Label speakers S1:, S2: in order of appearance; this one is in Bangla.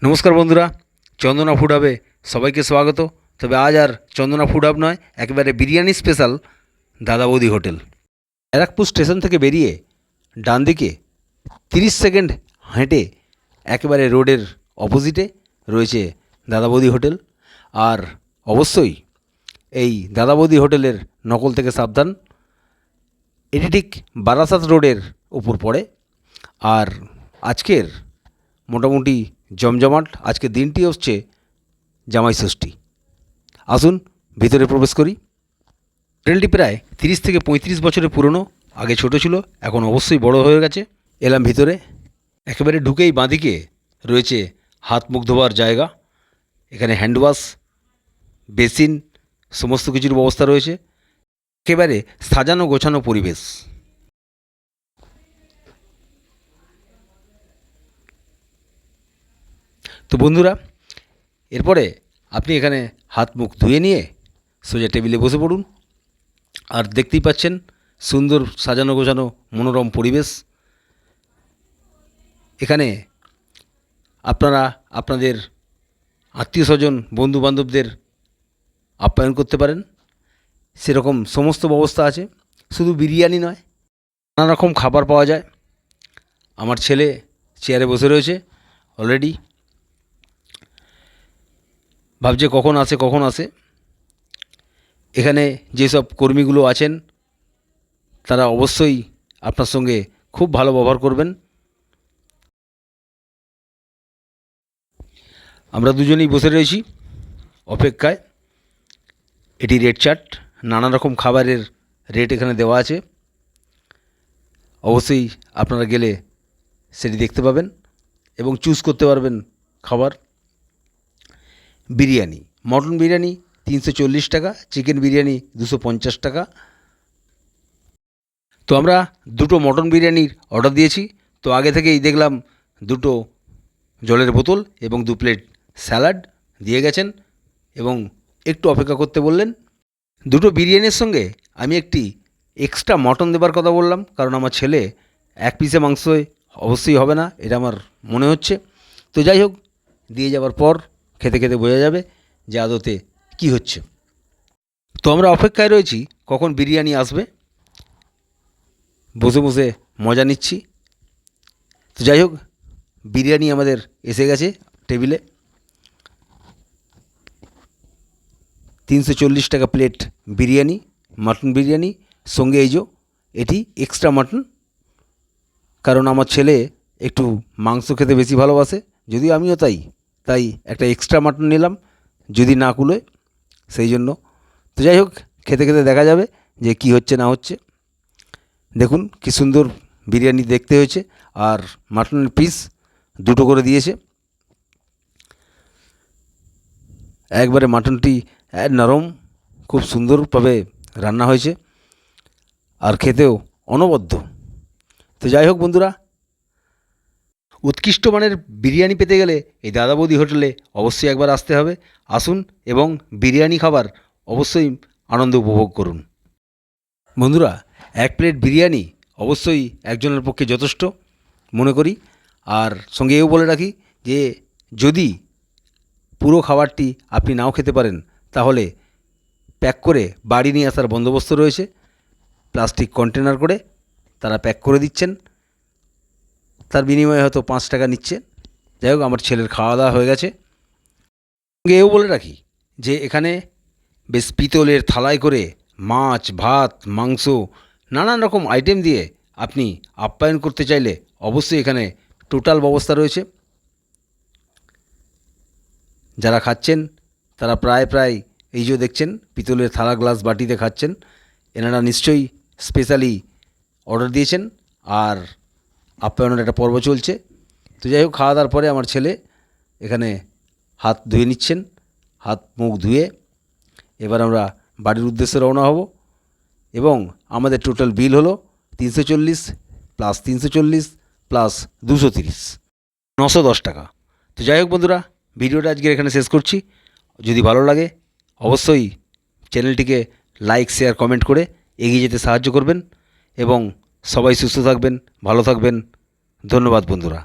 S1: নমস্কার বন্ধুরা, চন্দনা ফুড হাবে সবাইকে স্বাগত। তবে আজ আর চন্দনা ফুড হাব নয়, একেবারে বিরিয়ানি স্পেশাল দাদা বৌদি হোটেল। ব্যারাকপুর স্টেশন থেকে বেরিয়ে ডান দিকে 30 সেকেন্ড হেঁটে একেবারে রোডের অপোজিটে রয়েছে দাদা বৌদি হোটেল। আর অবশ্যই এই দাদা বৌদি হোটেলের নকল থেকে সাবধান, এটি ঠিক বারাসাত রোডের উপর পড়ে। আর আজকের মোটামুটি জমজমাট, আজকের দিনটি হচ্ছে জামাই ষষ্ঠী। আসুন ভিতরে প্রবেশ করি। হোটেলটি প্রায় 30 থেকে 35 বছরের পুরনো। আগে ছোট ছিল, এখন অবশ্যই বড় হয়ে গেছে। এলাম ভিতরে, একেবারে ঢুকেই বাঁদিকে রয়েছে হাত মুখ ধোয়ার জায়গা। এখানে হ্যান্ডওয়াশ, বেসিন, সমস্ত কিছুর ব্যবস্থা রয়েছে। একেবারে সাজানো গোছানো পরিবেশ। তো বন্ধুরা, এরপরে আপনি এখানে হাত মুখ ধুয়ে নিয়ে সোজা টেবিলে বসে পড়ুন। আর দেখতেই পাচ্ছেন সুন্দর সাজানো গোছানো মনোরম পরিবেশ। এখানে আপনারা আপনাদের আত্মীয় স্বজন বন্ধু বান্ধবদের আপ্যায়ন করতে পারেন, সেরকম সমস্ত ব্যবস্থা আছে। শুধু বিরিয়ানি নয়, নানা রকম খাবার পাওয়া যায়। আমার ছেলে চেয়ারে বসে রয়েছে অলরেডি, ভাবছে কখন আসে। এখানে যেসব কর্মীগুলো আছেন তারা অবশ্যই আপনার সঙ্গে খুব ভালো ব্যবহার করবেন। আমরা দুজনেই বসে রয়েছি অপেক্ষায়। এটি রেট চার্ট, নানা রকম খাবারের রেট এখানে দেওয়া আছে। অবশ্যই আপনারা গেলে সেটি দেখতে পাবেন এবং চুজ করতে পারবেন খাবার। বিরিয়ানি, মটন বিরিয়ানি 340 টাকা, চিকেন বিরিয়ানি 250 টাকা। তো আমরা দুটো মটন বিরিয়ানির অর্ডার দিয়েছি। তো আগে থেকেই দেখলাম দুটো জলের বোতল এবং 2 প্লেট স্যালাড দিয়ে গেছেন এবং একটু অপেক্ষা করতে বললেন। দুটো বিরিয়ানির সঙ্গে আমি একটি এক্সট্রা মটন দেবার কথা বললাম, কারণ আমার ছেলে এক পিসে মাংস অবশ্যই হবে না, এটা আমার মনে হচ্ছে। তো যাই হোক, দিয়ে যাওয়ার পর খেতে খেতে বোঝা যাবে যে আদতে কী হচ্ছে। তো আমরা অপেক্ষায় রয়েছি কখন বিরিয়ানি আসবে, বসে বসে মজা নিচ্ছি। তো যাই হোক, বিরিয়ানি আমাদের এসে গেছে টেবিলে। 340 টাকা প্লেট বিরিয়ানি, মাটন বিরিয়ানি। সঙ্গে এই যে এটি এক্সট্রা মাটন, কারণ আমার ছেলে একটু মাংস খেতে বেশি ভালোবাসে, যদিও আমিও তাই একটা এক্সট্রা মাটন নিলাম, যদি না কুলোয় সেই জন্য। তো যাই হোক, খেতে খেতে দেখা যাবে যে কি হচ্ছে না হচ্ছে। দেখুন কি সুন্দর বিরিয়ানি দেখতে হয়েছে। আর মাটনের পিস দুটো করে দিয়েছে। একবারে মাটনটি নরম, খুব সুন্দরভাবে রান্না হয়েছে আর খেতেও অনবদ্য। তো যাই হোক বন্ধুরা, উৎকৃষ্ট মানের বিরিয়ানি পেতে গেলে এই দাদা বৌদি হোটেলে অবশ্যই একবার আসতে হবে। আসুন এবং বিরিয়ানি খাবার অবশ্যই আনন্দ উপভোগ করুন। বন্ধুরা, 1 প্লেট বিরিয়ানি অবশ্যই একজনের পক্ষে যথেষ্ট মনে করি। আর সঙ্গে এও বলে রাখি যে যদি পুরো খাবারটি আপনি নাও খেতে পারেন, তাহলে প্যাক করে বাড়ি নিয়ে আসার বন্দোবস্ত রয়েছে। প্লাস্টিক কন্টেনার করে তারা প্যাক করে দিচ্ছেন, তার বিনিময়ে হয়তো 5 টাকা নিচ্ছে। যাই হোক, আমার ছেলের খাওয়া দাওয়া হয়ে গেছে। সঙ্গে এও বলে রাখি যে এখানে বেশ পিতলের থালায় করে মাছ, ভাত, মাংস, নানান রকম আইটেম দিয়ে আপনি আপ্যায়ন করতে চাইলে অবশ্যই এখানে টোটাল ব্যবস্থা রয়েছে। যারা খাচ্ছেন তারা প্রায় এই যে দেখছেন পিতলের থালা, গ্লাস, বাটিতে খাচ্ছেন। এনারা নিশ্চয়ই স্পেশালি অর্ডার দিয়েছেন আর আপ্যায়নের একটা পর্ব চলছে। তো যাই হোক, খাওয়া দাওয়ার পরে আমার ছেলে এখানে হাত ধুয়ে নিচ্ছেন। হাত মুখ ধুয়ে এবার আমরা বাড়ির উদ্দেশ্যে রওনা হব এবং আমাদের টোটাল বিল হলো 340 প্লাস 340 প্লাস 230, 910 টাকা। তো যাই হোক বন্ধুরা, ভিডিওটা আজকের এখানে শেষ করছি। যদি ভালো লাগে অবশ্যই চ্যানেলটিকে লাইক, শেয়ার, কমেন্ট করে এগিয়ে যেতে সাহায্য করবেন এবং সবাই সুস্থ থাকবেন, ভালো থাকবেন। ধন্যবাদ বন্ধুরা।